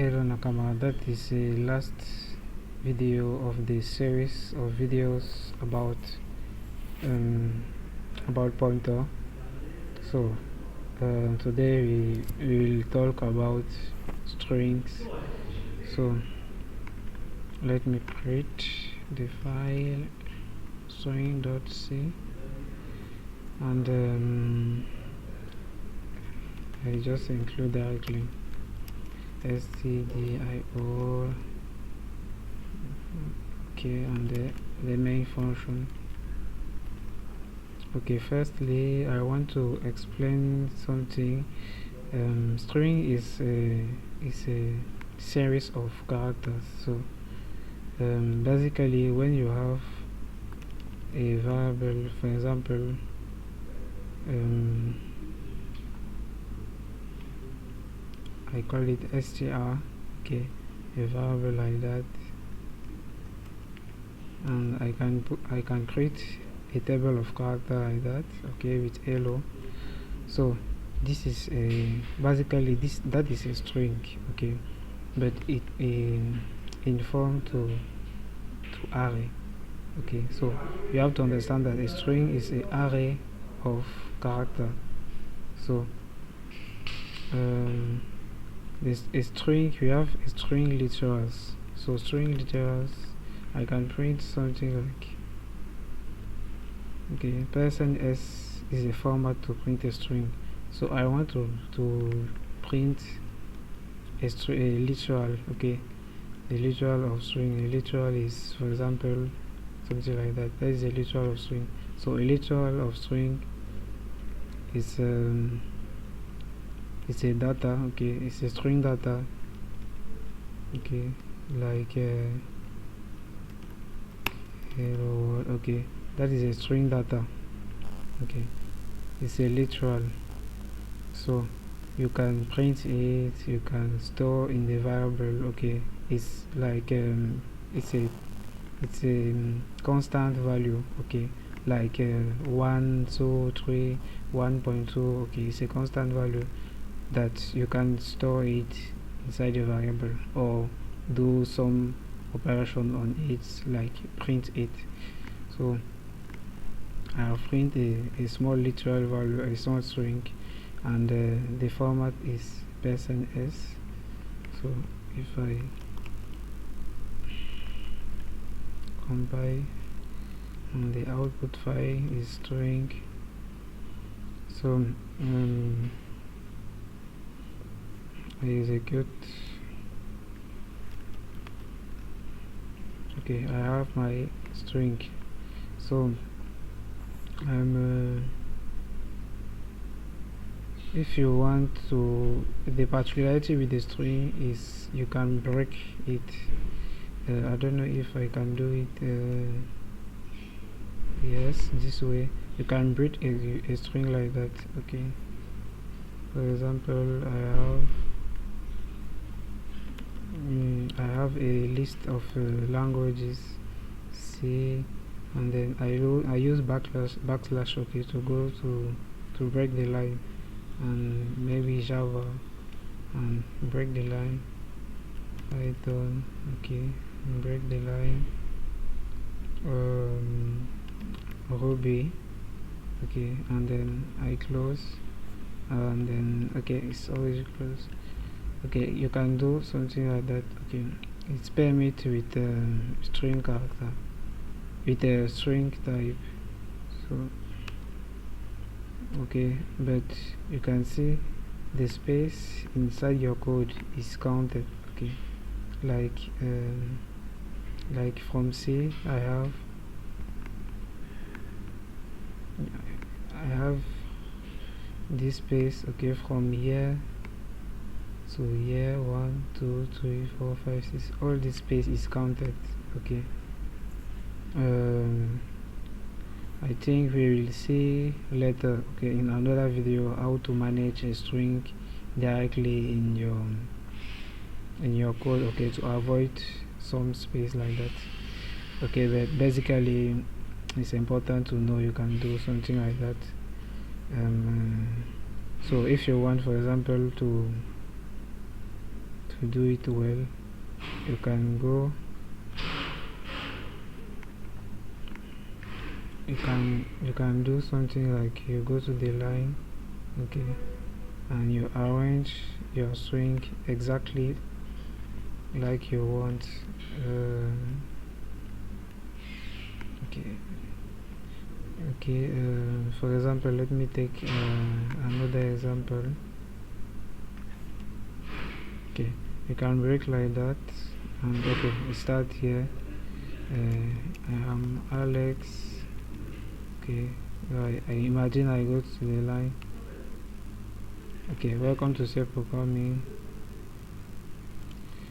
Hello Nakama, that is the last video of the series of videos about pointer. So today we will talk about strings. So let me create the file string.c and I just include directly stdio, okay, and the main function. Okay, firstly I want to explain something. String is a series of characters. So basically when you have a variable, for example, I call it str, okay, a variable like that, and I can create a table of character like that, okay, with hello. So this is basically that is a string, okay, but it informed to array. Okay, so you have to understand that a string is an array of character. So this a string, you have a string literals. So string literals, I can print something like, okay, %s is a format to print a string. So I want to print a literal, okay, the literal of string. A literal is, for example, something like that. That is a literal of string. So a literal of string is it's a data, okay, it's a string data, okay, like hello, okay, that is a string data, okay, it's a literal. So you can print it, you can store in the variable, okay, it's like it's a constant value, okay, like 1 2 3 1.2, okay, it's a constant value that you can store it inside a variable or do some operation on it, like print it. So I'll print a small literal value, a small string, and the format is %s. So if I compile, and the output file is string. So I execute. Okay, I have my string. So if you want to, the particularity with the string is you can break it. I don't know if I can do it. Yes, this way you can break a string like that, okay. For example, I have a list of languages, C, and then I use backslash, okay, to go to break the line, and maybe Java and break the line, Python, okay, and break the line, Ruby, okay, and then I close, and then okay, it's always close. Okay, you can do something like that, okay. It's permit with string character, with a string type. So okay, but you can see the space inside your code is counted, okay, like from C I have this space, okay, from here. So here 1 2 3 4 5 6, all this space is counted, okay. I think we will see later, okay, in another video, how to manage a string directly in your code, okay, to avoid some space like that, okay. But basically it's important to know you can do something like that. So if you want, for example, to to do it well, you can go, you can do something like you go to the line, okay, and you arrange your swing exactly like you want. Okay, for example, let me take another example. Okay, you can break like that, and okay, we start here. I am Alex. Okay, I imagine I go to the line. Okay, welcome to self programming.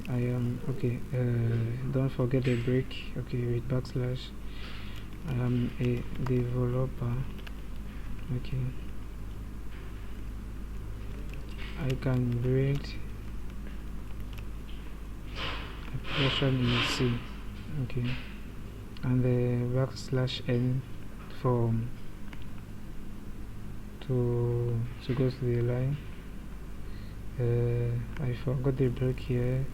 I am okay. Don't forget the break. Okay, with backslash. I am a developer. Okay, I can build application in C. Okay, and the backslash n for to go to the line. I forgot the break here.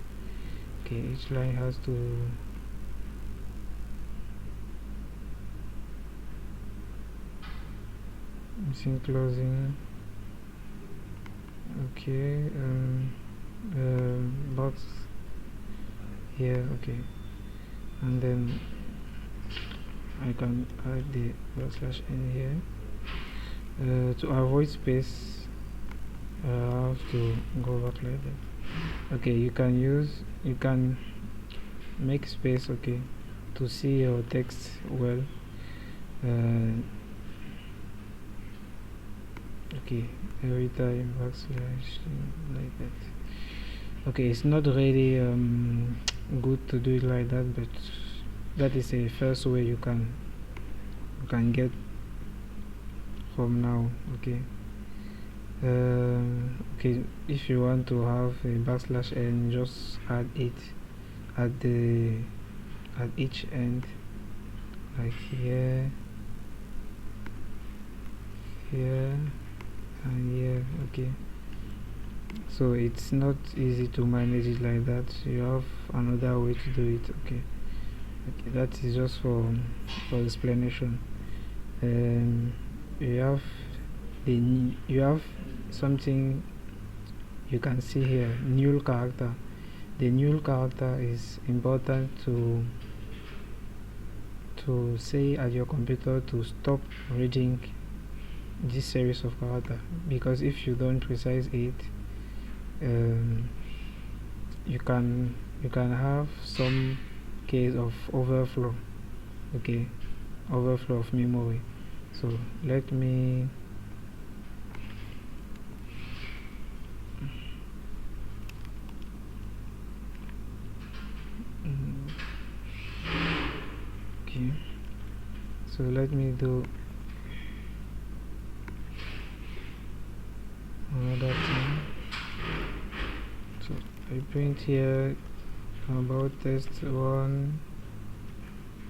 Okay, each line has to missing closing. Okay, box here. Okay, and then I can add the backslash n here. To avoid space, I have to go back like that. Okay, you can make space, okay, to see your text well. Okay, every time backslash like that. Okay, it's not really good to do it like that, but that is a first way you can get from now. Okay, okay, if you want to have a backslash n, just add it at each end, like here, and here. Okay, so it's not easy to manage it like that. You have another way to do it. Okay, that is just for explanation. You have something you can see here, null character. The null character is important to say at your computer to stop reading this series of characters, because if you don't precise it, you can have some case of overflow. Okay, overflow of memory. So let me okay, so let me do another thing. So I print here about test 1.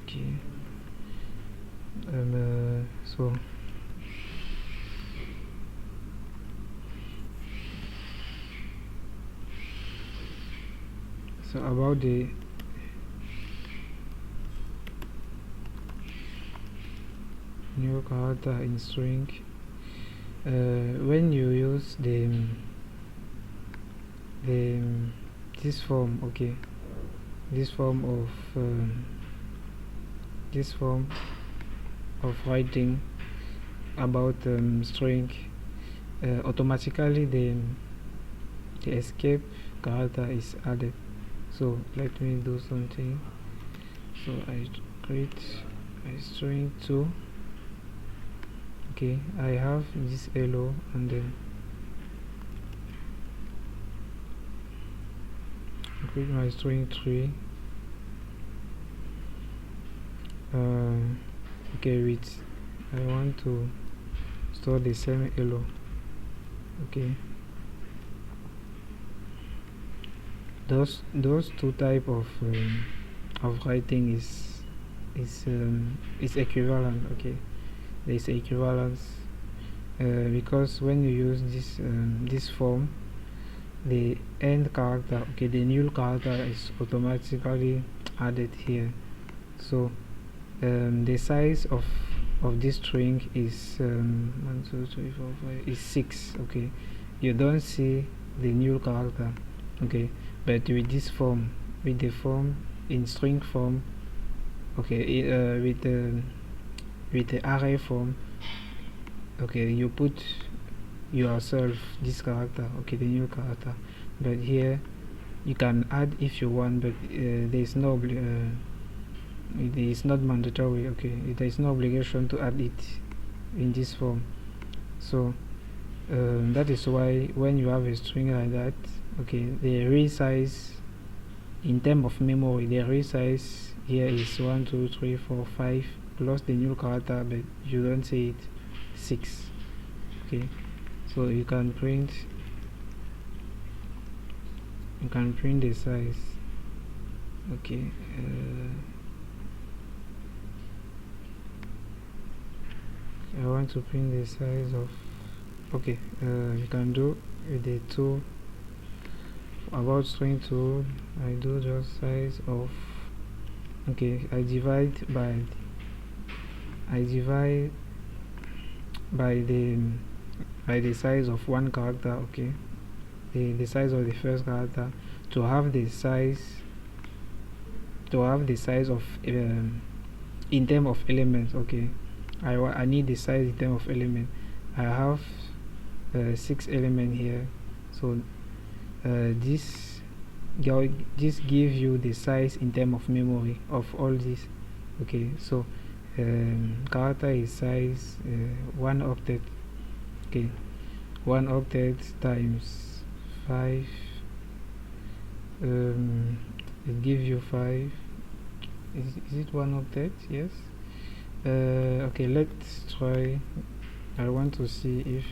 Okay, so about the new character in string, when you use this form, okay, this form of writing about string, automatically the escape character is added. So let me do something. So I create a string 2. Okay, I have this hello, and then I create my string 3. Okay, I want to store the same hello. Okay, those two type of writing is equivalent. Okay, there is equivalence, because when you use this form, the end character, okay, the null character is automatically added here. So the size of this string is 1 2 3 4 5 is 6. Okay, you don't see the null character, okay, but with this form, with the form in string form, okay, with the array form, okay, you put yourself this character, okay, the new character, but here you can add if you want, but there is no it is not mandatory, okay, there is no obligation to add it in this form. So that is why when you have a string like that, okay, the resize in terms of memory, the resize here is 1 2 3 4 5 plus the new character, but you don't see it 6. Okay, so you can print the size. Okay, I want to print the size of, okay, you can do with the tool about string tool. I do just size of, okay, I divide by the size of one character, okay, the size of the first character, to have the size of in terms of elements. Okay, I need the size in terms of element. I have 6 elements here, so this gives you the size in terms of memory of all this. Okay, so character is size 1 octet. Okay, 1 octet times 5, it gives you 5. Is it 1 octet? Yes. Okay, let's try. I want to see if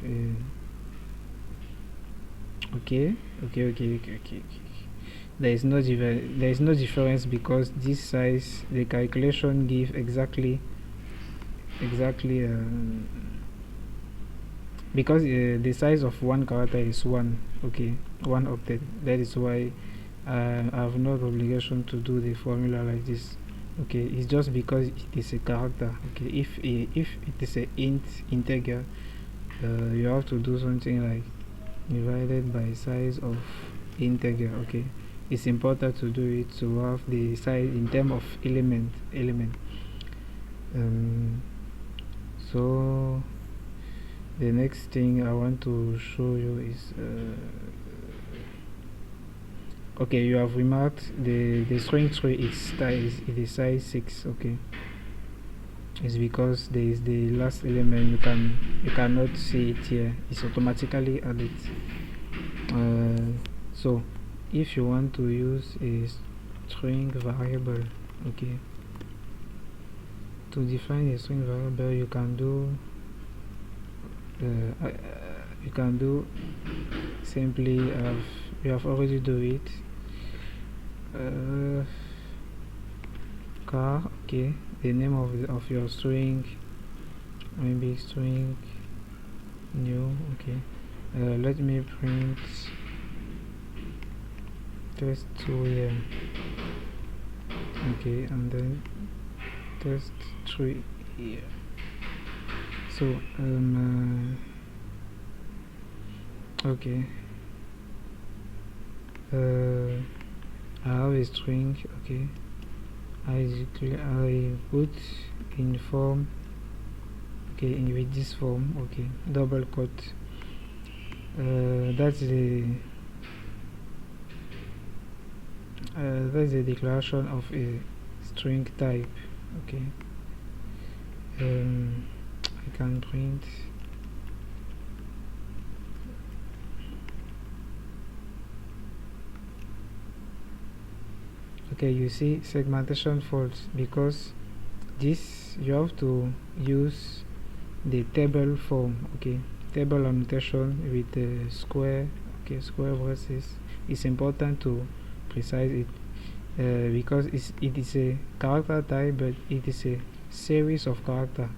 okay. There is no difference, because this size, the calculation give exactly because the size of one character is 1. Okay, 1 octet. That is why I have no obligation to do the formula like this. Okay, it's just because it is a character. Okay, if it is a integer, you have to do something like divided by size of integer. Okay, it's important to do it to have the size in terms of element. So the next thing I want to show you is okay, you have remarked the string tree is size 6. Okay, it's because there is the last element, you cannot see it here, it's automatically added. So if you want to use a string variable, okay, to define a string variable, you can do simply you have already do it. Car, okay, the name of your string, maybe string new. Okay, let me print test2 here. Okay, and then test3 here. So okay, I have a string. Okay, I put in form, okay, with this form. Okay, double quote. That's the declaration of a string type. Okay, I can print okay, you see segmentation false, because this you have to use the table form. Okay, table annotation with the square. Okay, square braces. It's important to precise it because it is a character type, but it is a series of character.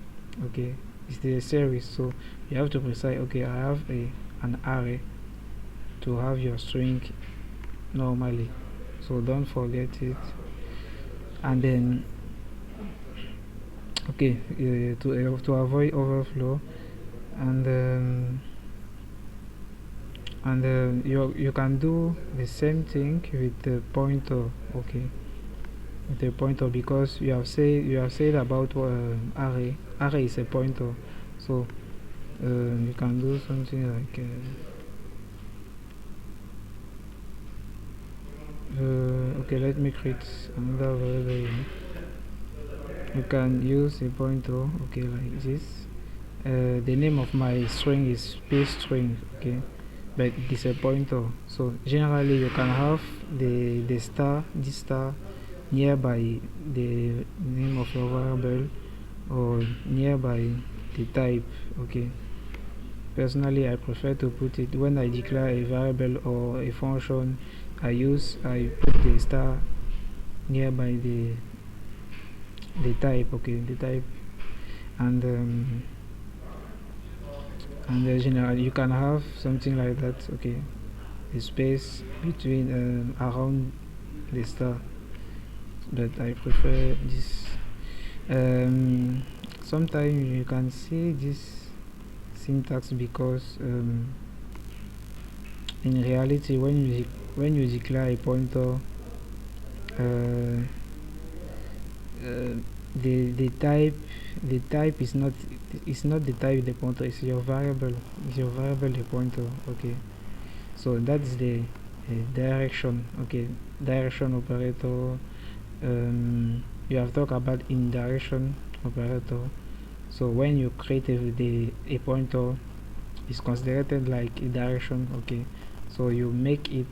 Okay, it's a series, so you have to precise. Okay, I have an array to have your string normally, so don't forget it. And then okay, to avoid overflow, and you can do the same thing with the pointer. Okay, with the pointer, because you have said about array is a pointer, so you can do something like okay, let me create another variable. You can use a pointer, okay, like this. The name of my string is string, okay, but it is a pointer. So generally you can have the star, this star, nearby the name of your variable or nearby the type. Okay, personally I prefer to put it when I declare a variable or a function. I put the star nearby the type. Okay, the type. And generally you can have something like that. Okay, the space between around the star, but I prefer this. Sometimes you can see this syntax because in reality when you declare a pointer, the type is not the type the pointer is your variable, the pointer. Okay, so that's the direction. Okay, direction operator. You have talked about in direction operator. So when you create a pointer, it's considered like a direction. Okay, so you make it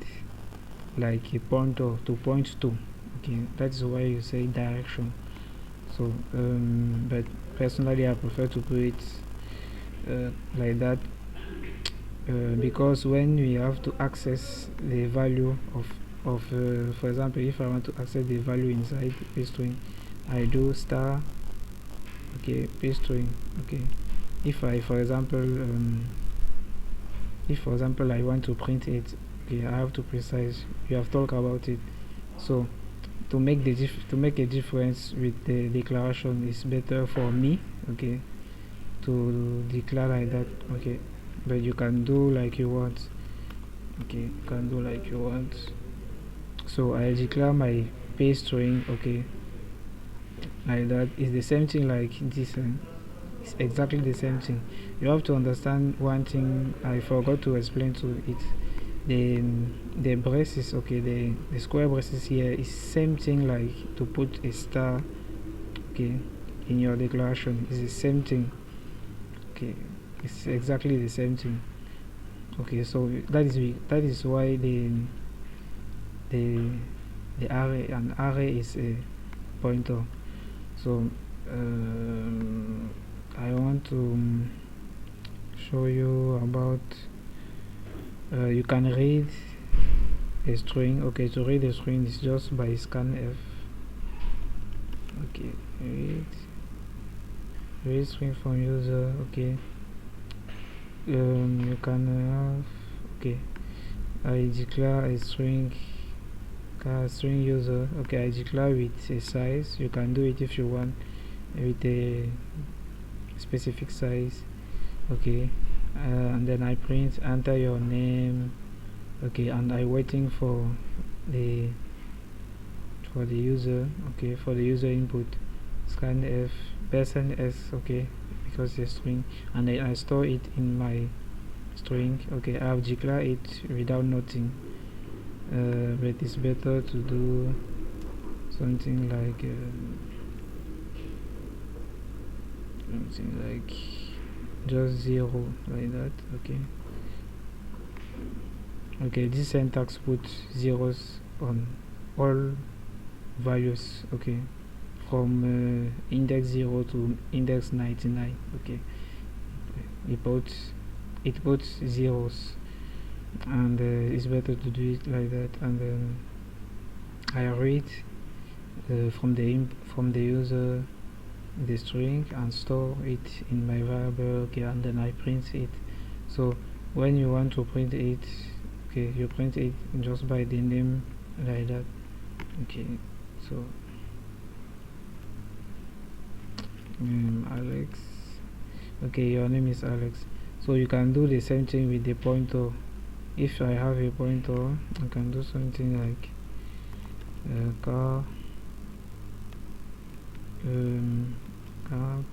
like a pointer to point to. Okay, that's why you say direction. So but personally I prefer to put it like that, because when we have to access the value of for example, if I want to access the value inside string, I do star, okay, string. Okay, if I for example I want to print it, okay, I have to precise. You have talked about it. So to make a difference with the declaration, is better for me, okay, to declare like that. Okay, but you can do like you want. Okay, you can do like you want. So I declare my string. Okay, like that. Is the same thing like this. It's exactly the same thing. You have to understand one thing I forgot to explain to it. The braces, okay, the square braces here is same thing like to put a star, okay, in your declaration. It's the same thing. Okay, it's exactly the same thing. Okay, so that is why the an array is a pointer. So I want to show you about you can read a string. Okay, to read a string is just by scanf. Okay, read string from user. Okay, you can have, okay, I declare a string user. Okay, I declare with a size. You can do it if you want with a specific size. Okay, and then I print enter your name. Okay, and I waiting for the user. Okay, for the user input, scanf %s. Okay, because it's a string, and then I store it in my string. Okay, I have declared it without nothing, but it's better to do something like just 0 like that. Okay, okay, this syntax puts zeros on all values. Okay, from index 0 to index 99. Okay, it puts zeros, and it's better to do it like that. And then I read from the user the string and store it in my variable. Okay, and then I print it. So when you want to print it, okay, you print it just by the name like that. Okay, so Alex, okay, your name is Alex, so you can do the same thing with the pointer. If I have a pointer, I can do something like car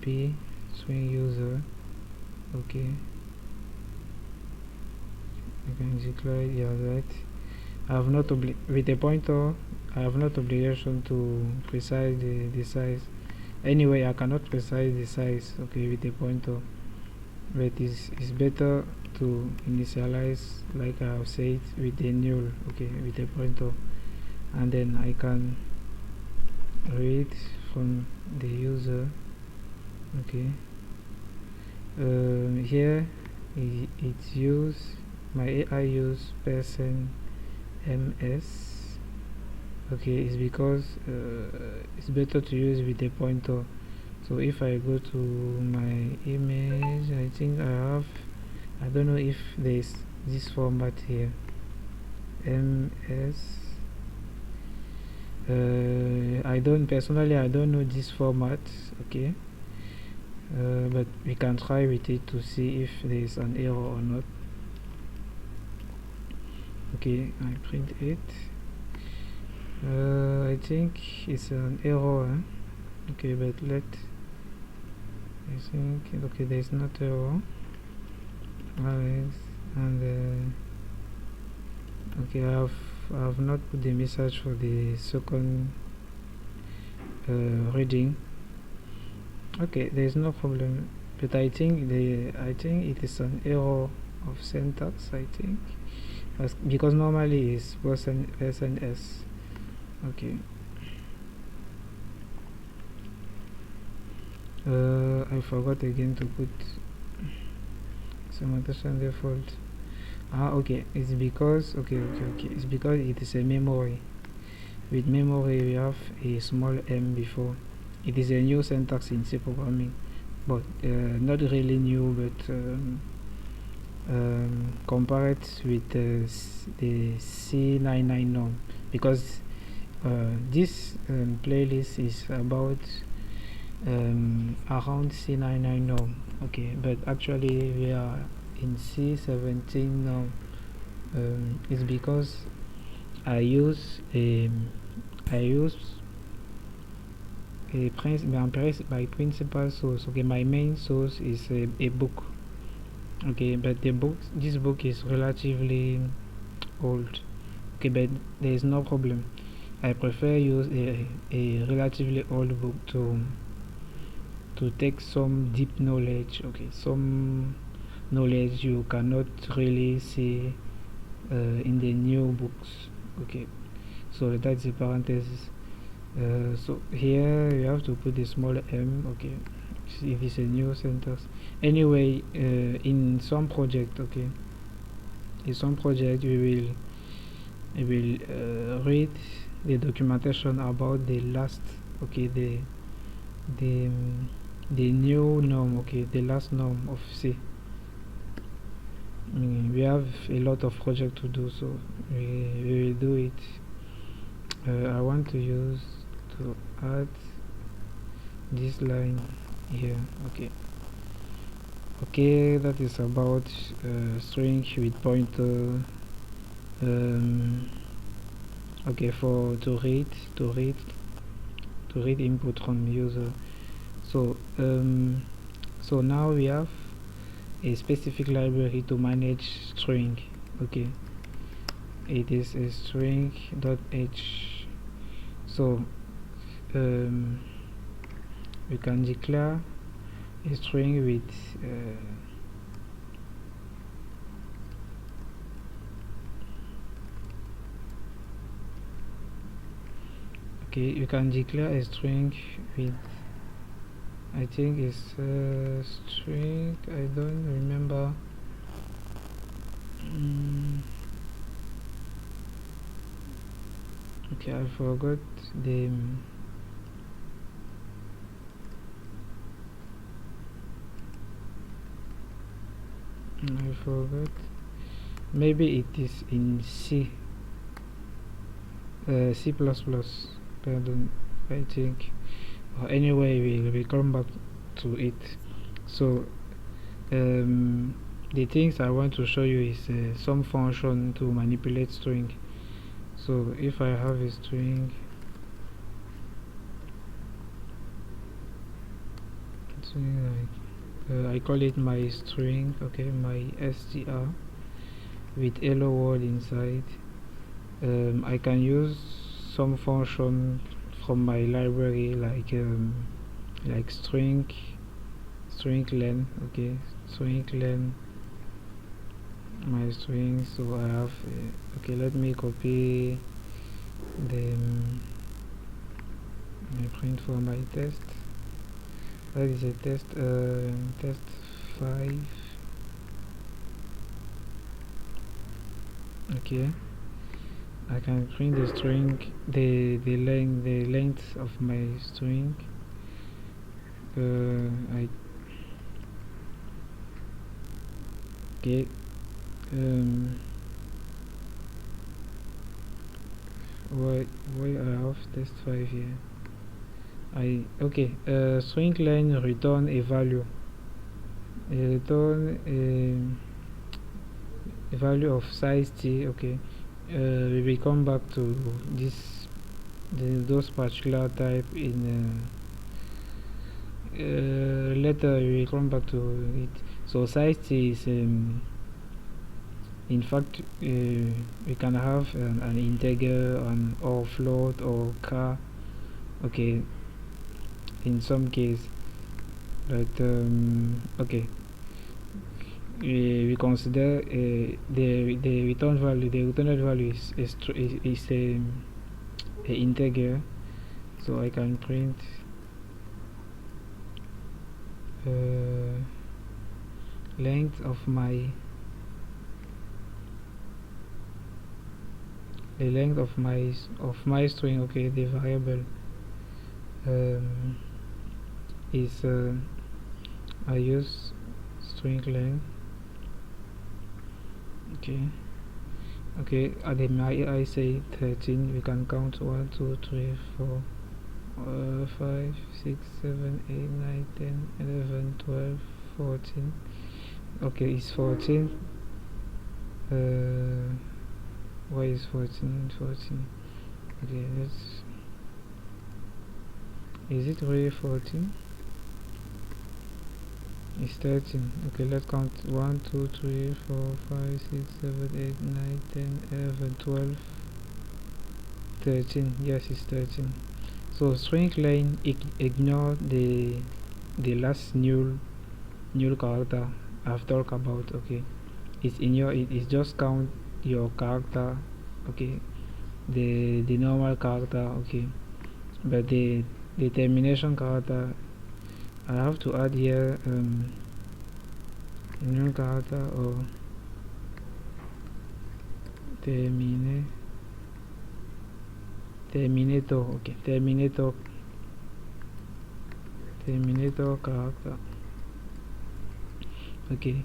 p swing user. Okay, I can declare it, yeah, that I have not with a pointer I have not obligation to precise the size. Anyway, I cannot precise the size, okay, with a pointer, but it's better to initialize, like I have said, with a null, okay, with a pointer, and then I can read from the user. Okay, here it's use my AI use person ms. Okay, it's because it's better to use with a pointer. So if I go to my image, I think I don't know if there's this format here, ms. I don't know this format. Okay, but we can try with it to see if there is an error or not. Okay, I print it. I think it's an error, eh? Okay, but I think, okay, there's not error. Alex, and okay, I have not put the message for the second reading. Okay, there's no problem, but I think it is an error of syntax, I think, because normally it's person s. Okay, I forgot again to put segmentation default. Okay, it's because it's because it is a memory. With memory we have a small m before. It is a new syntax in C programming, but not really new, but compare it with the C99 norm, because this playlist is about around C99 norm. Okay, but actually we are in C17 now. It's because I use a my principal source. Okay, my main source is a book. Okay, but this book is relatively old. Okay, but there is no problem. I prefer use a relatively old book to take some deep knowledge. Okay, some knowledge you cannot really see in the new books. Okay, so that's the parenthesis. So here you have to put the small m. Okay, it is a new sentence. Anyway, in some project, okay, in some project we will read the documentation about the last, okay, the the new norm, okay, the last norm of C. We have a lot of project to do, so we will do it. I want to add this line here. Okay, that is about string with pointer. Okay, for to read input from user. So so now we have a specific library to manage string. Okay, it is a string.h. So we can declare a string with okay, you can declare a string with, I think it's string, I don't remember. Okay, I forgot the I forgot maybe it is in C++, pardon, I think. Anyway, we'll come back to it. So the things I want to show you is some function to manipulate string. So if I have a string, I call it my string, okay, my str with hello world inside. I can use some function from my library like string len, okay, string len my string. So I have okay, let me copy the my print for my test. That is a test 5. Okay, I can print the string, the length of my string. Okay, why I have test 5 here? String len return a value. Return a value of size t. Okay, we will come back to those particular type in later. We will come back to it. So size t is in fact we can have an integer or float or char. Okay, in some case, but okay, we consider the return value. The returned value is a integer, so I can print length of my string. Okay, the variable is I use string len. Okay, at the I say 13. We can count 1 2 3 4 5 6 7 8 9 10 11 12 14. Okay, it's 14. Why is 14? Okay, is it really 14? It's 13. Okay, let's count 1 2 3 4 5 6 7 8 9 10 11 12 13. Yes, it's 13. So string len ignore the last null character I've talked about. Okay, it's just count your character. Okay, the normal character. Okay, but the termination character, I have to add here new character or terminator. Okay, terminator character. Okay,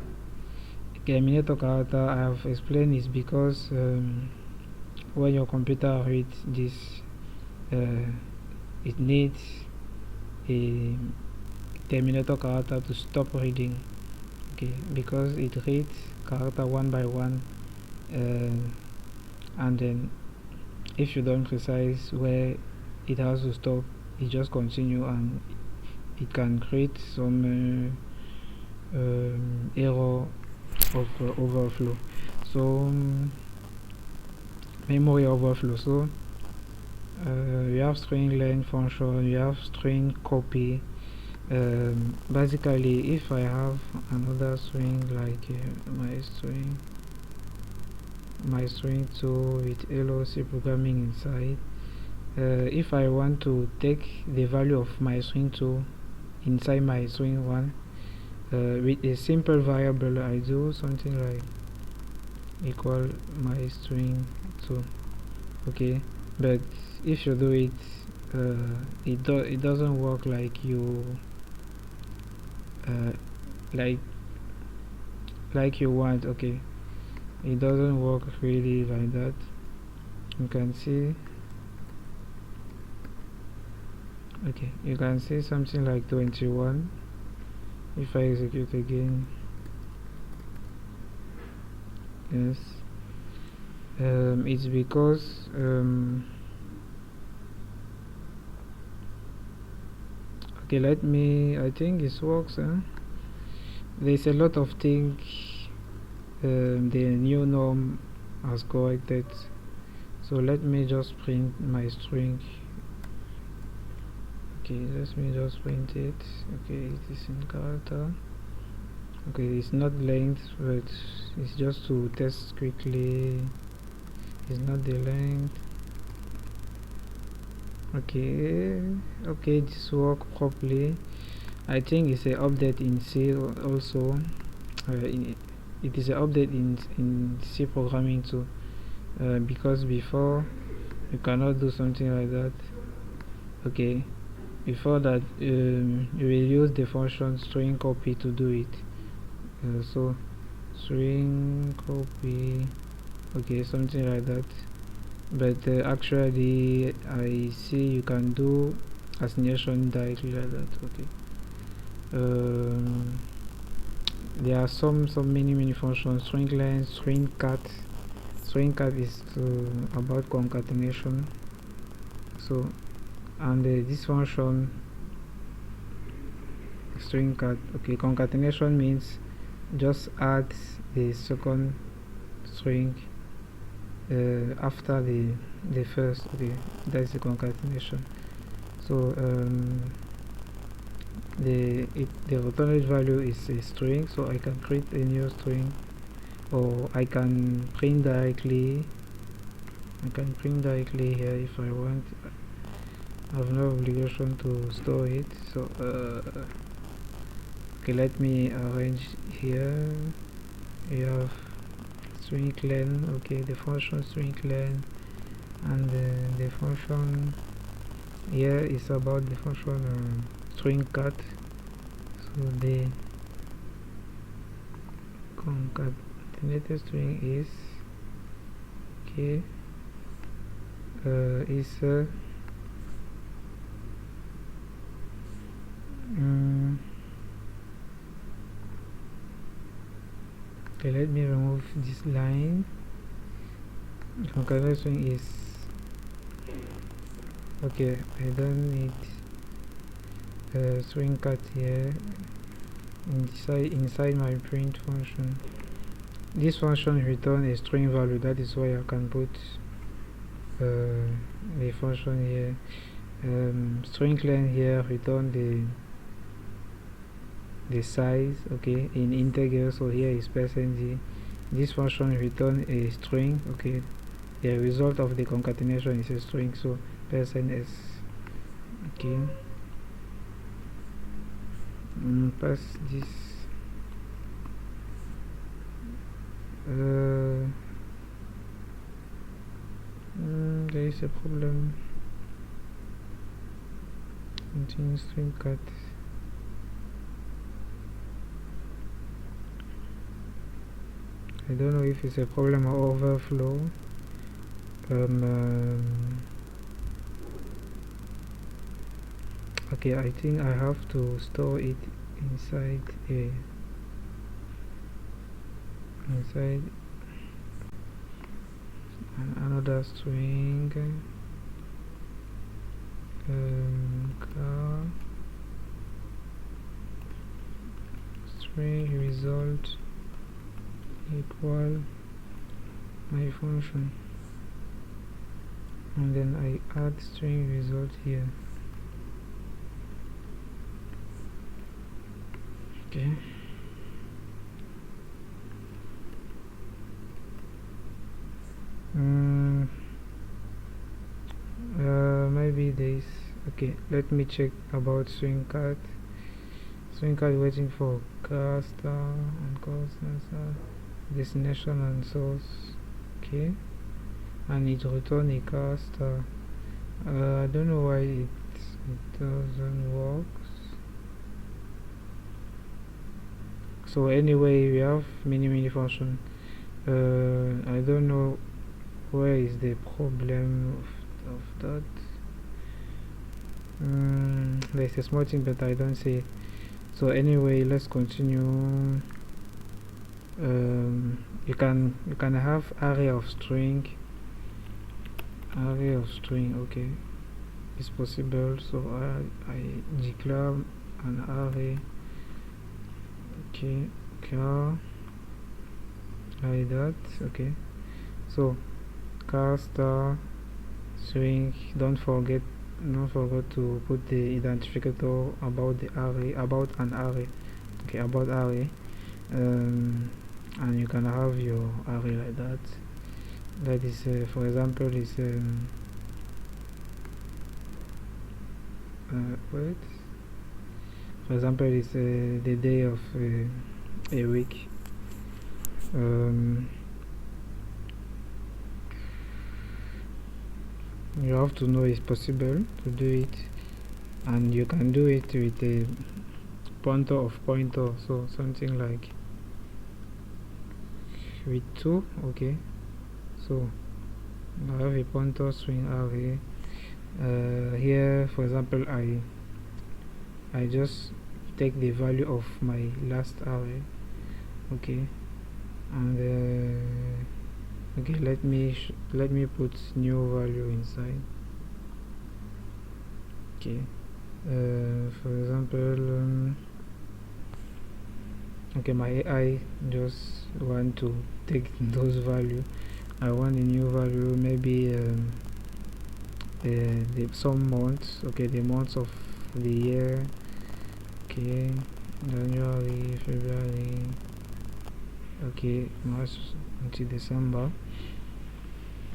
terminator character I have explained is because when your computer reads this, it needs a terminator character to stop reading. Okay, because it reads character one by one, and then if you don't precise where it has to stop, it just continue, and it can create some error of overflow. So memory overflow. So we have string len function, we have string copy. Basically, if I have another string like my string 2 with LOC programming inside, if I want to take the value of my string 2 inside my string 1, with a simple variable, I do something like equal my string 2. Okay, but if you do it, it doesn't work like you like you want. Okay, it doesn't work really like that. You can see, okay, you can see something like 21. If I execute again, yes, it's because okay, I think this works, huh? There's a lot of things the new norm has corrected, so let me just print my string. Okay, let me just print it. Okay, it is in character. Okay, it's not length, but it's just to test quickly. It's not the length. Okay, this work properly. I think it's an update in C also. It is an update in C programming too, because before you cannot do something like that. Okay, before that you will use the function string copy to do it. So string copy, okay, something like that. But actually I see you can do assignation directly like that. Okay, there are some many functions. String length, string cat is about concatenation. So, and this function string cat, okay, concatenation means just add the second string after the first. Okay, that's the concatenation. So the returned value is a string, so I can create a new string, or I can print directly. Here if I want. I have no obligation to store it. So okay, let me arrange here. You have string len, okay, the function string len, and the function here is about the function string cat. So the concatenated string is okay, okay, let me remove this line. Concatenated string is okay. I don't need string cat here inside my print function. This function return a string value, that is why I can put the function here. String len here return the size, okay, in integer, so here is %d. This function return a string, okay, the result of the concatenation is a string, so %s. Okay, pass this there is a problem. Continue string cat. I don't know if it's a problem or overflow. Okay, I think I have to store it inside another string. Car string result equal my function, and then I add string result here. Okay, maybe this. Okay, let me check about string cat waiting for car star and call sensor, destination and source. Okay, and it return a car star. I don't know why it doesn't work. So anyway, we have many function. I don't know where is the problem of that. There's a small thing but I don't see it. So anyway, let's continue. You can have array of string. Okay, it's possible. So I declare an array. Okay, car like that. Okay, so car star string. Don't forget to put the identifier about the array, about an array. Okay, about array. And you can have your array like that. That is for example is wait, for example is the day of a week. You have to know it's possible to do it, and you can do it with a pointer of pointer, so something like with 2. Okay, so I have a pointer string array. Here for example I just take the value of my last array. Okay, and okay, let me put new value inside. Okay, for example okay, my AI just want to take those value. I want a new value, maybe some months. Okay, the months of the year. Okay, January, February. Okay, March until December.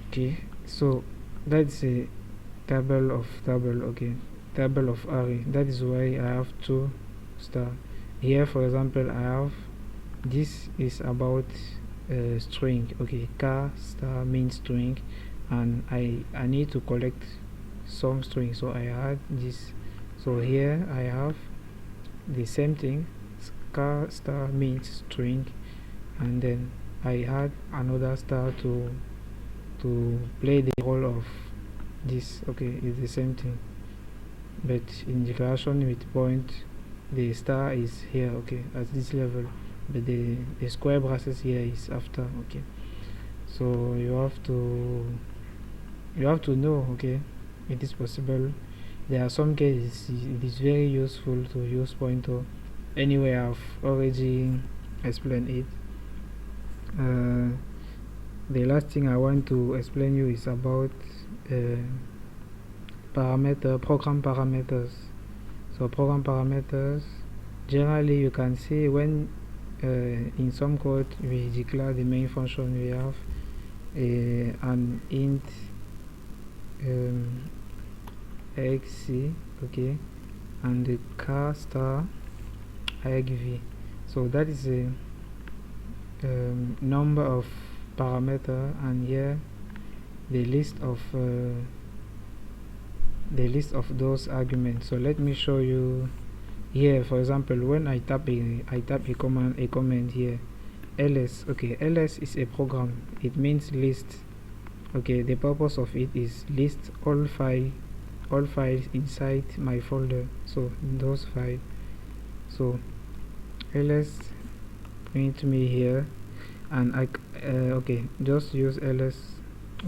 Okay, so that's a table of okay, table of array. That is why I have 2 star. Here for example I have, this is about string. Okay, car star means string, and I need to collect some string, so I add this. So here I have the same thing, car star means string, and then I add another star to play the role of this. Okay, it's the same thing, but in declaration with point, the star is here. Okay, at this level, but the square braces here is after. Okay, so you have to know. Okay, it is possible. There are some cases it is very useful to use pointer. Anyway, I've already explained it. The last thing I want to explain you is about program parameters. So program parameters, generally you can see when in some code we declare the main function, we have an int xc, okay, and the car star argv. So that is a number of parameter, and here the list of those arguments. So let me show you here. For example, when I tap a comment here, ls. Okay, ls is a program. It means list. Okay, the purpose of it is list all files inside my folder. So those files. So ls print me here, and I okay, just use ls.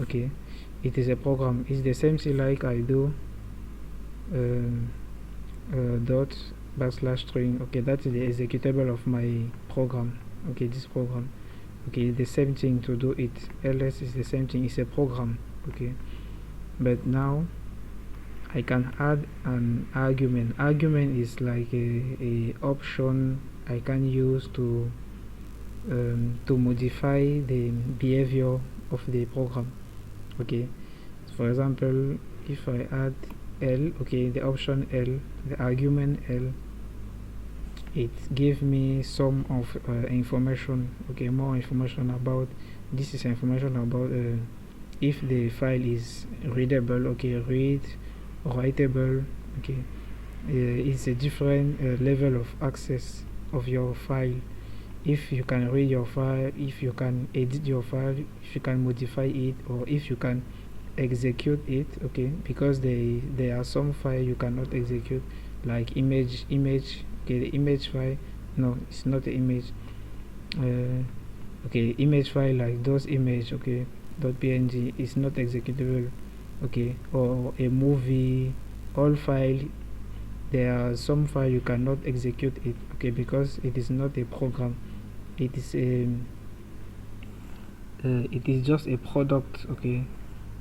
Okay, it is a program. It's the same thing like I do dot /string. Okay, that is the executable of my program. Okay, this program. Okay, the same thing to do it. ls is the same thing, it's a program. Okay, but now I can add an argument. Argument is like a option I can use to modify the behavior of the program. Okay, so for example, if I add l, okay, the option l, the argument l, it gives me some of information. Okay, more information about this is information about if the file is readable. Okay, read, writable. Okay, it's a different level of access of your file. if you can read your file, if you can edit your file, if you can modify it, or if you can execute it. Okay, because there are some file you cannot execute, like image. Okay, the image file, no, it's not the image. Okay, image file, like those image, okay, .png is not executable. Okay, or a movie, all file, there are some file you cannot execute it. Okay, because it is not a program, it is it is just a product. Okay,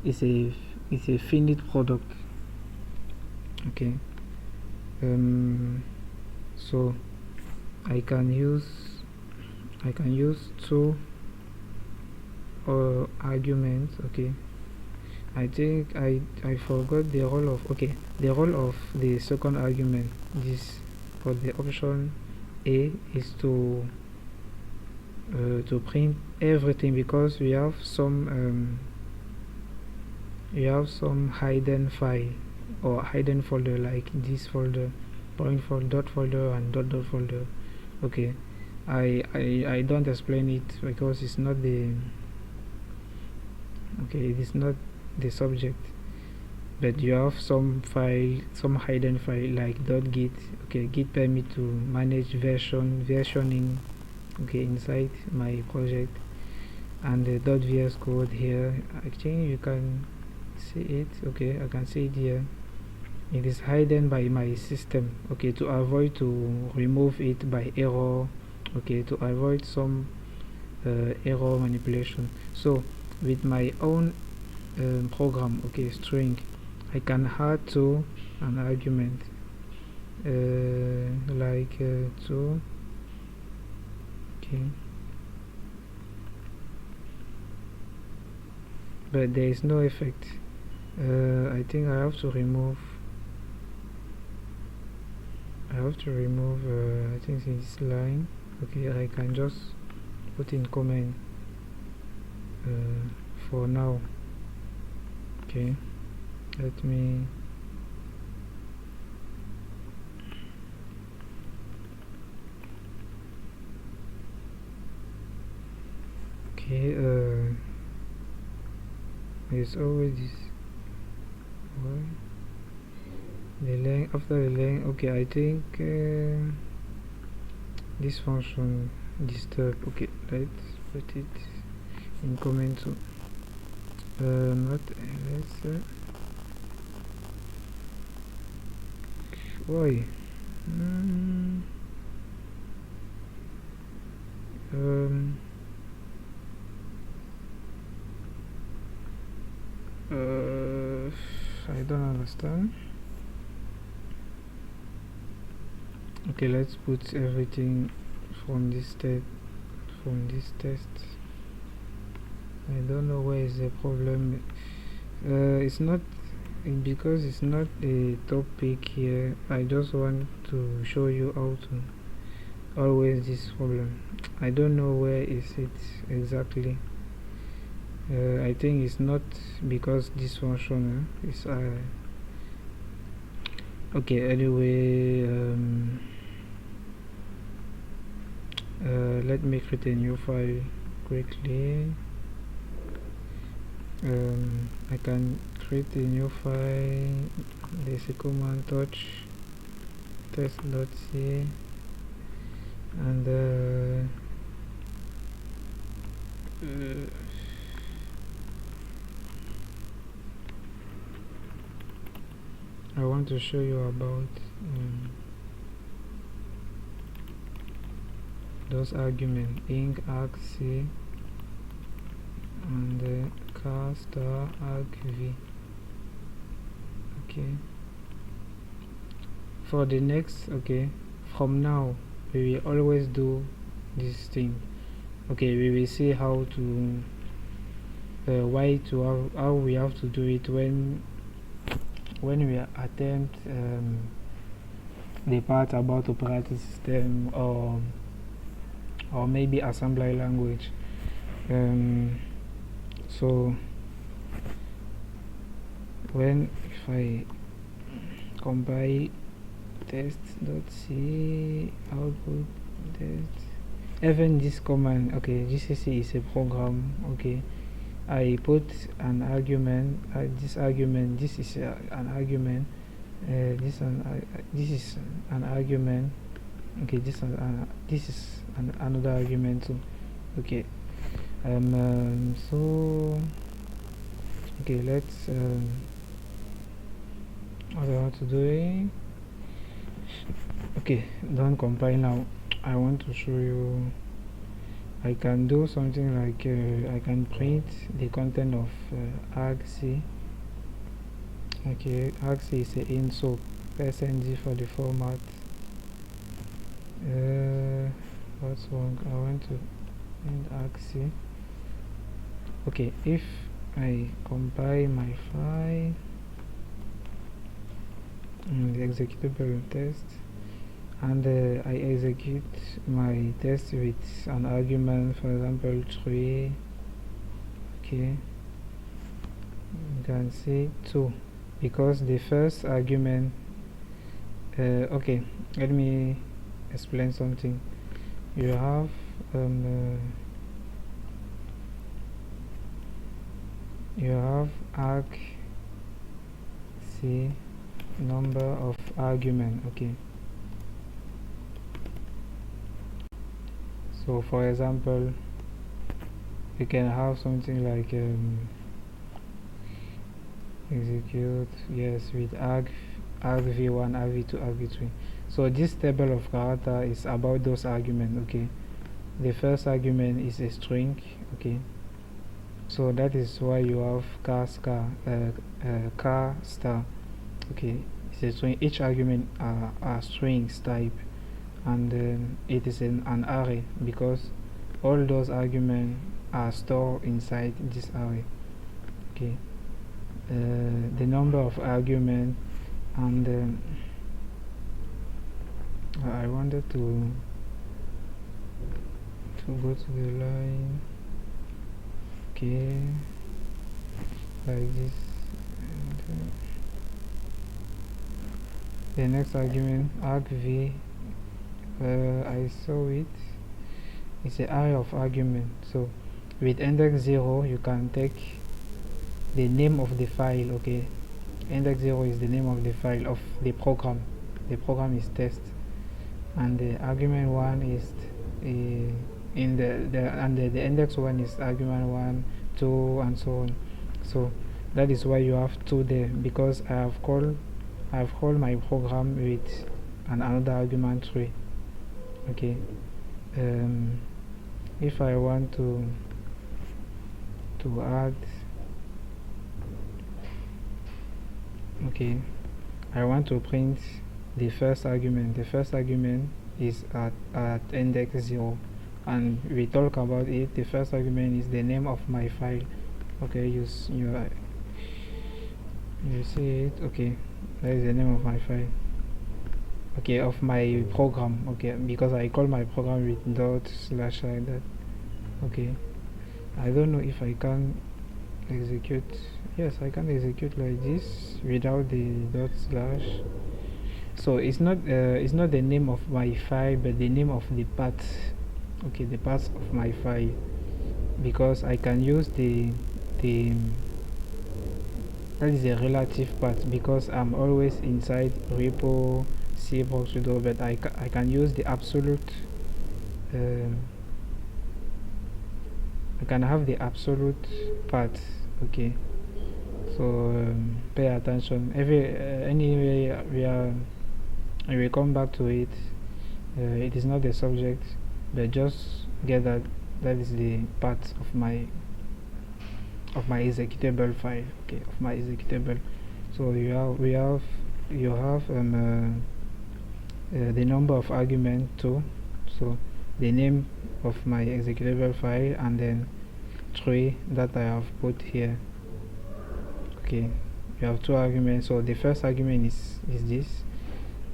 it's a finite product. Okay, so I can use two arguments. Okay, I think I forgot the role of, okay, the role of the second argument. This, for the option A, is to print everything, because we have some hidden file or hidden folder, like this folder, point folder, dot folder, and dot folder. Okay, I don't explain it because it's not the, okay, it is not the subject, but you have some file, some hidden file, like .git. Okay, git permit to manage versioning, okay, inside my project, and the .vs code here. Actually, you can see it. Okay, I can see it here. It is hidden by my system. Okay, to avoid to remove it by error. Okay, to avoid some error manipulation. So with my own program, okay, string, I can add to an argument, like to, okay, but there is no effect. I think I have to remove I think this line. Okay, I can just put in comment for now. Okay, let me, okay, there's always this, why the length, after the length. Okay, I think this function disturb. Okay, let's put it in comment too. Not ls, why I don't understand. Okay, let's put everything from this test. I don't know where is the problem. It's not, because it's not a topic here. I just want to show you how to always this problem. I don't know where is it exactly. I think it's not because this function is okay, anyway, let me create a new file quickly. I can create a new file. There's a command touch test.c, and I want to show you about those arguments, ing arg c and car star arg v. Okay, for the next, okay, from now we will always do this thing. Okay, we will see how to how we have to do it when we attempt the part about operating system, or maybe assembly language. So if I compile test.c output test, even this command, okay, gcc is a program, okay. I put an argument, this argument, this is an argument, this is an argument, okay, this is another argument too, okay. So okay, let's what I want to do it. Okay, don't compile now. I want to show you. I can do something like I can print the content of argc. Okay, argc is a int, so psng for the format. What's wrong? I want to print argc. Okay, if I compile my file and the executable test, and I execute my test with an argument, for example 3, okay, you can see 2 because the first argument, okay, let me explain something. You have argc number of argument, okay. So for example, you can have something like execute, yes, with argv1, argv2, argv3. So this table of character is about those arguments, okay. The first argument is a string, okay. So that is why you have car star, okay. It's a string. Each argument are strings type, and it is an array because all those arguments are stored inside this array, okay. The number of arguments, and I wanted to go to the line, okay, like this, and the next argument argv, I saw it, it's an array of argument. So with index 0 you can take the name of the file, okay. Index 0 is the name of the file of the program. The program is test, and the argument 1 is in the index 1 is argument 1, 2, and so on. So that is why you have 2 there, because I have called my program with another argument 3, okay. If I want to add, okay, I want to print the first argument. The first argument is at index 0, and we talk about it. The first argument is the name of my file, okay. You see it, okay. That is the name of my file, okay, of my program, okay, because I call my program with dot slash like that, okay. I don't know if I can execute. Yes, I can execute like this without the dot slash. So it's not the name of my file, but the name of the path, okay, the path of my file, because I can use the that is a relative path, because I'm always inside repo cproxsudo, but I can use the absolute, I can have the absolute path, okay. So pay attention. Anyway, we will come back to it. It is not the subject, but just get that is the part of my executable file, okay, of my executable. So you have the number of argument 2, so the name of my executable file, and then 3 that I have put here, okay. You have 2 arguments, so the first argument is this,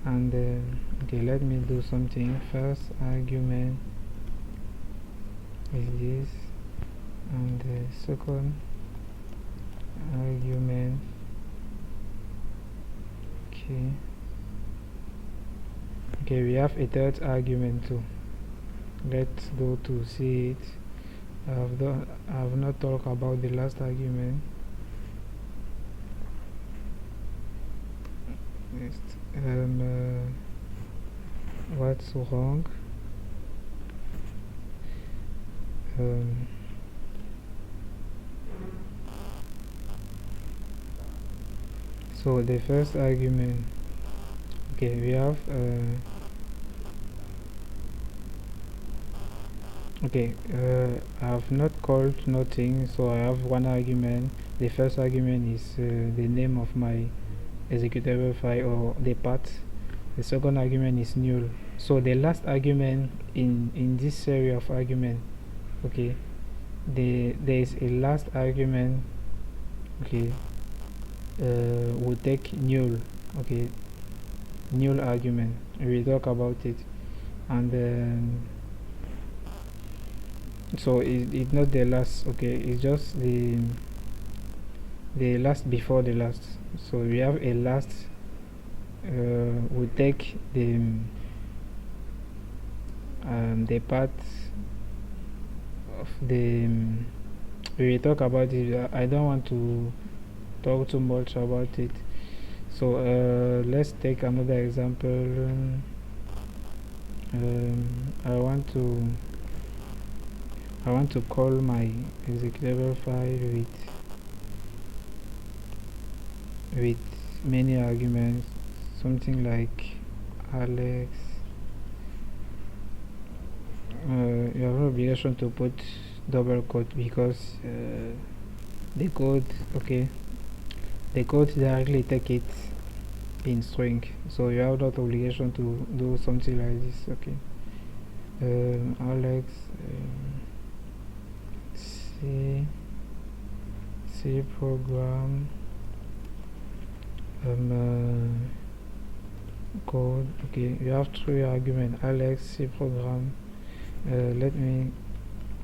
and okay, let me do something. First argument is this, and the second argument, okay. Okay, we have a third argument too. let's go to see it. I have not talked about the last argument. What's wrong? So the first argument, okay, we have I have not called nothing, so I have one argument. The first argument is the name of my executable file or the path. The second argument is null. So the last argument in this series of argument, okay, there is a last argument, okay, we'll take null, okay, null argument. We will talk about it, and so it's not the last, okay, it's just the last before the last. So we have a last, we take the part of the we will talk about it. I don't want to talk too much about it, so let's take another example. I want to call my executable file with many arguments, something like Alex. You have no obligation to put double quote because the code, okay, the code directly take it in string, so you have not obligation to do something like this, okay. Alex, C program, code, okay. You have 3 arguments, Alex, C program. Let me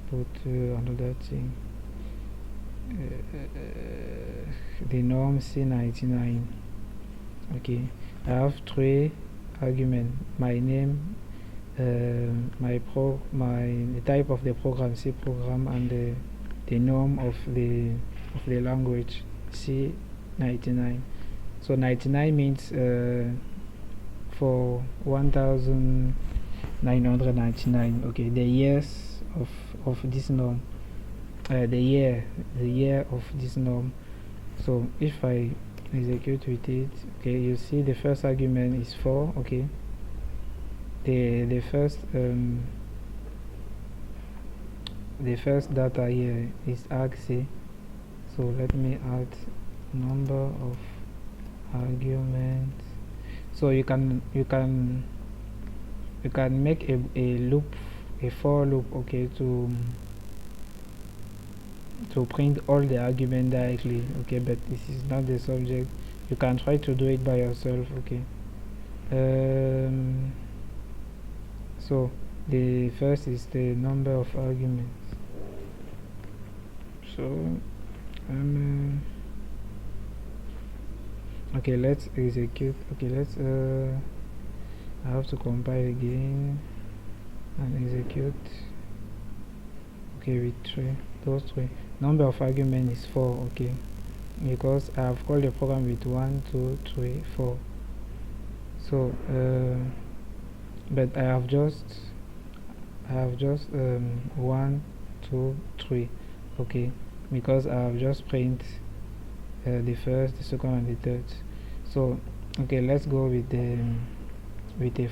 put another thing, the norm C99, okay. I have 3 arguments, my name, the type of the program, C program, and the norm of the language, C99. So 99 means for 1999, okay, the years of this norm, the year of this norm. So if I execute with it, okay, you see the first argument is 4, okay. The first data here is argc, so let me add number of arguments. So you can make a loop, a for loop, okay, to print all the argument directly, okay, but this is not the subject. You can try to do it by yourself, okay. So the first is the number of arguments. So okay, let's execute. Okay, let's I have to compile again and execute. Okay, with 3, those 3. Number of arguments is 4, okay, because I have called the program with 1, 2, 3, 4. So but I have just 1, 2, 3, okay, because I have just print the first, the second, and the third. So okay, let's go with the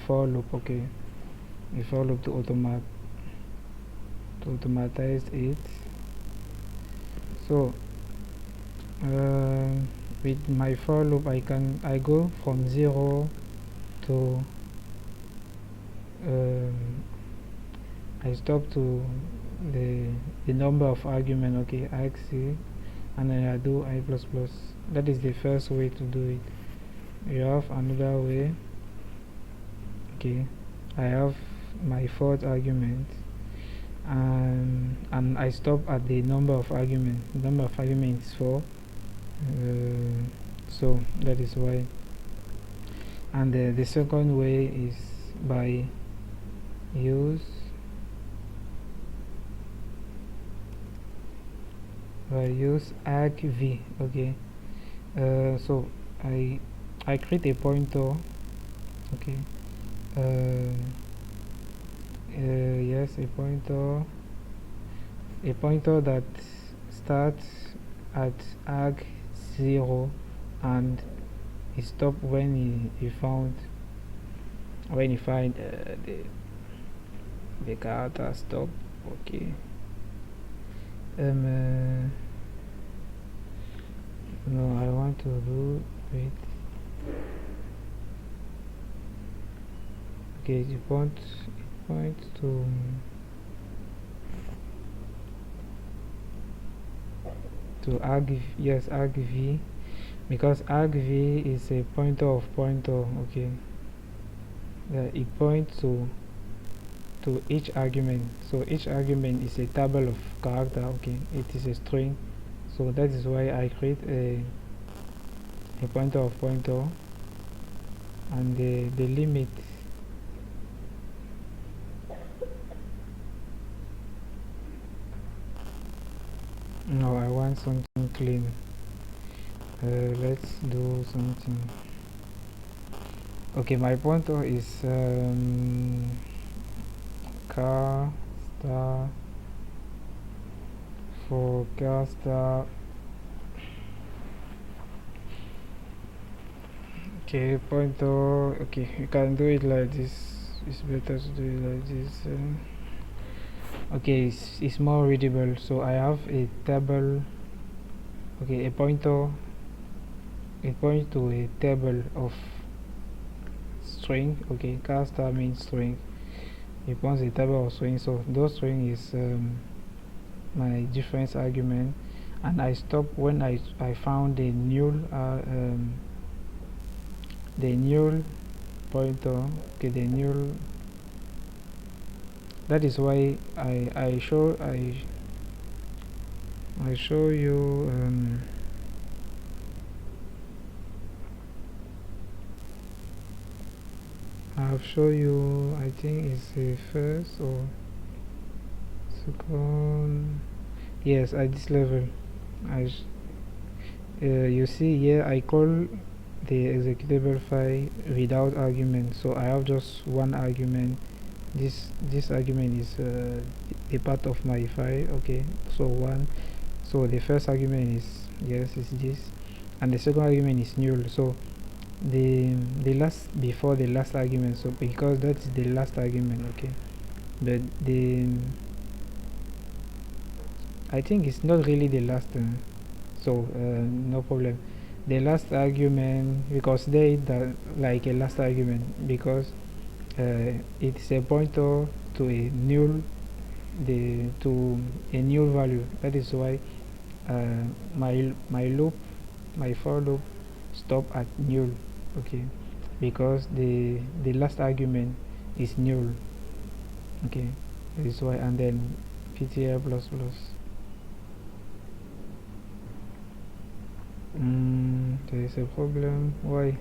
for loop, okay, a for loop to automatize it. So with my for loop I go from 0 to I stop to the number of argument, okay, IC, and then I do I++. That is the first way to do it. You have another way, okay. I have my fourth argument, and I stop at the number of arguments. The number of arguments is 4, so that is why. And the second way is by use I use argv. Okay, so I create a pointer. Okay, uh, yes, a pointer that starts at arg0 and it stop when he find the character stop. Okay, no, I want to do it. Okay, you point to argv. Yes, argv, because argv is a pointer of pointer. Okay, it points to each argument, so each argument is a table of character. Okay, it is a string, so that is why I create a pointer of pointer, and the limit. No, I want something clean. Let's do something. Okay, my pointer is car star for car star. Okay, pointer. Okay, you can do it like this. It's better to do it like this. Okay, it's more readable. So I have a table. Okay, a pointer. It points to a table of string. Okay, car star means string. It points a table of string. So those string is my difference argument, and I stop when I found the null pointer. Okay, the null. That is why I show you I'll show you. I think it's the first or second. Yes, at this level. You see here I call the executable file without argument, so I have just one argument. This argument is a part of my file. Okay, so one. So the first argument is, yes, is this, and the second argument is null. So the last before the last argument, so because that is the last argument. Okay, but I think it's not really the last, so no problem. The last argument, because they that like a last argument, because it's a pointer to a null, to a null value. That is why my for loop stop at null. Okay, because the last argument is null. Okay, that is why. And then ptr plus plus. There is a problem. Why?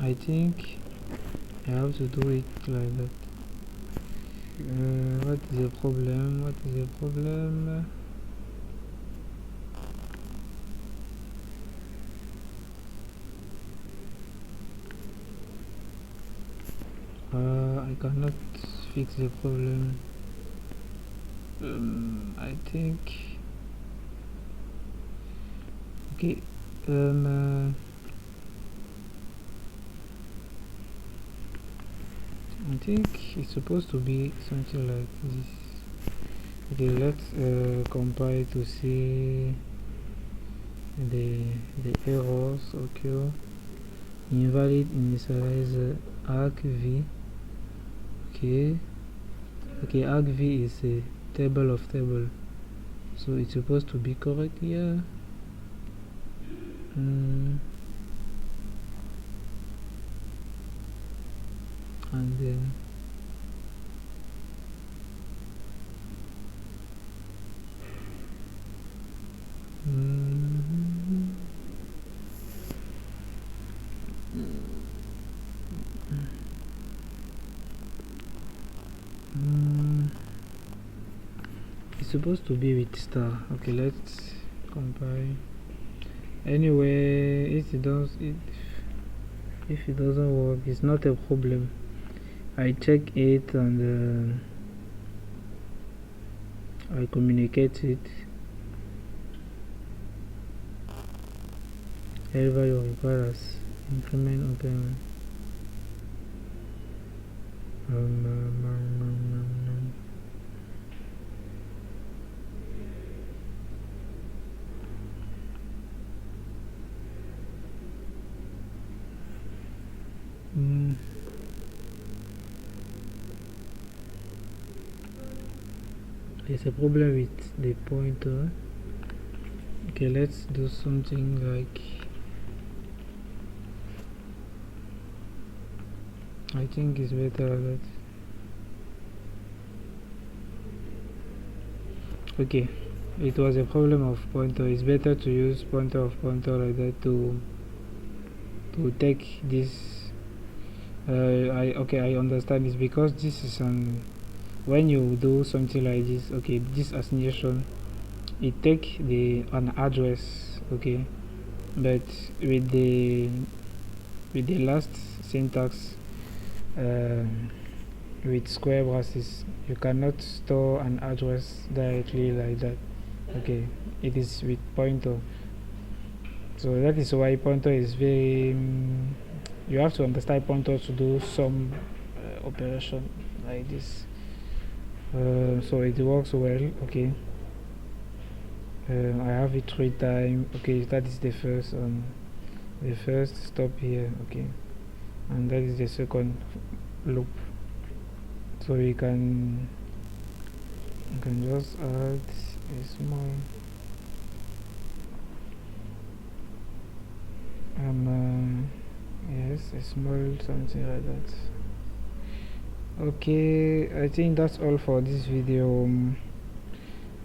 I think I have to do it like that. What is the problem? What is the problem? I cannot fix the problem. I think. Okay. I think it's supposed to be something like this. Okay, let's compile to see the errors occur. Invalid initialize argv. Okay, argv is a table of table, so it's supposed to be correct here. And then It's supposed to be with star. Okay, let's compile. Anyway, if it doesn't work, it's not a problem. I check it and I communicate it. Every value requires increment open. There's a problem with the pointer. Okay, let's do something like, I think it's better that. Okay, it was a problem of pointer. It's better to use pointer of pointer like that to take this. I understand. It's because this is when you do something like this. Okay, this assignation, it take an address. Okay, but with the last syntax, with square braces, you cannot store an address directly like that. Okay, it is with pointer. So that is why pointer is very you have to understand pointer to do some operation like this. So it works well. Okay, I have it 3 times. Okay, that is the first stop here. Okay, and that is the second loop. So you can just add a small yes, a small something like that. Okay, I think that's all for this video.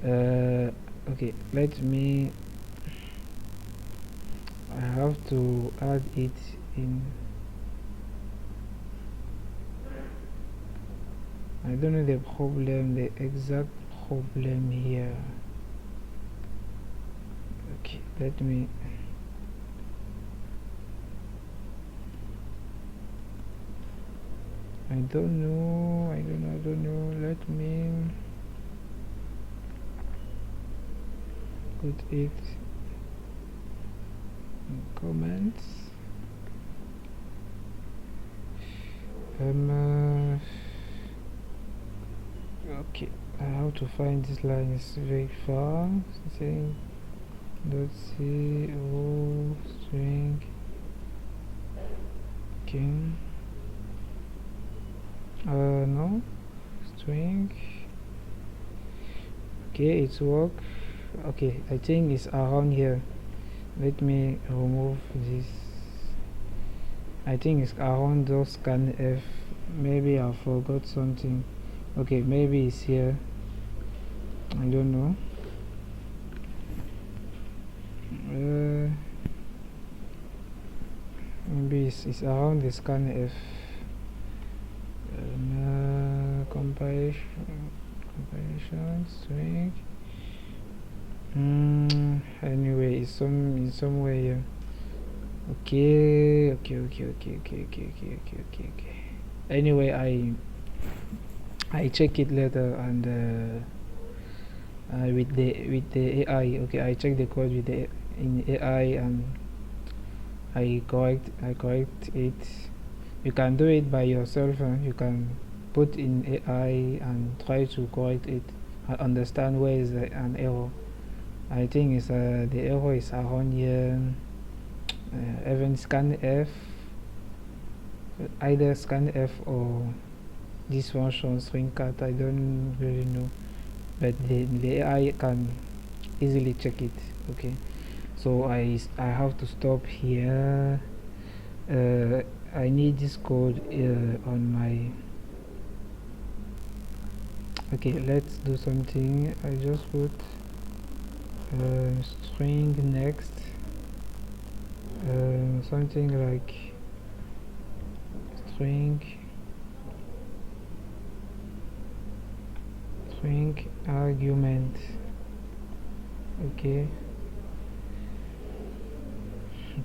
Okay, let me, I have to add it in. I don't know the exact problem here. Okay, let me, I don't know. Let me put it in comments. Okay, I have to find this line. Is very far. Saying .co string. Okay. No string. Okay, it's work. Okay, I think it's around here. Let me remove this. I think it's around those scanf. Maybe I forgot something. Okay, maybe it's here. I don't know. Maybe it's around the scanf. Compilation string. Anyway, it's somewhere here. Okay. Anyway, I check it later and with the AI. Okay, I check the code with the in AI and I correct it. You can do it by yourself. You can put in AI and try to correct it and understand where is an error. I think it's the error is around here. Even scanf, either scanf or this function string cat. I don't really know, but the AI can easily check it. Okay, so I have to stop here. I need this code on my. Okay, let's do something. I just put string next, something like string string argument. Okay.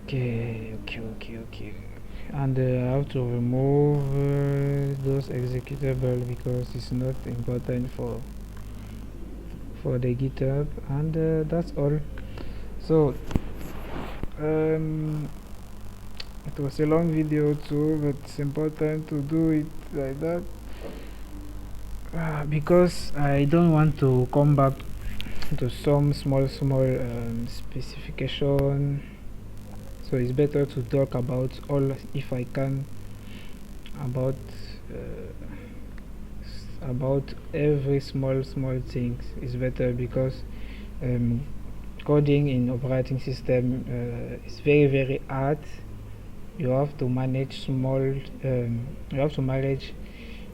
Okay. And I have to remove those executable because it's not important for the GitHub, and that's all. So it was a long video too, but it's important to do it like that because I don't want to come back to some small specification. So it's better to talk about all, if I can, about every small things is better, because coding in operating system is very hard. You have to manage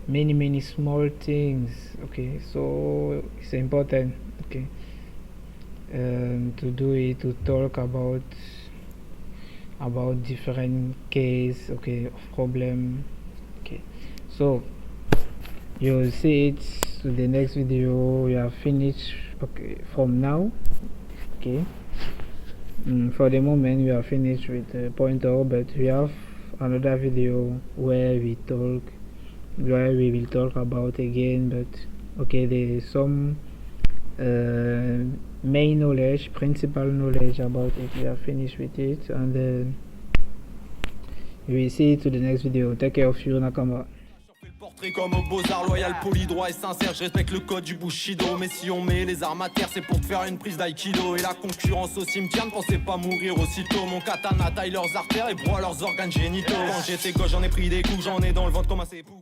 many small things. Okay, so it's important, okay, to do it, to talk about different case, okay, of problem. Okay, so you'll see it to the next video. We are finished, okay, from now. Okay, for the moment we are finished with the pointer, but we have another video where we will talk about again, but okay, there is some main knowledge, principal knowledge about it. We are finished with it, and then we will see you to the next video. Take care of you, Nakama. Portrait comme au Beaux-Arts, loyal, poli, droit et sincère. Je respecte le code du Bushido. Mais si on met les armes à terre, c'est pour te faire une prise d'aïkido. Et la concurrence au cimetière, ne pensez pas mourir aussitôt. Mon katana taille leurs artères et broie leurs organes génitaux. Quand j'étais gauche, j'en ai pris des coups, j'en ai dans le ventre comme un sépou.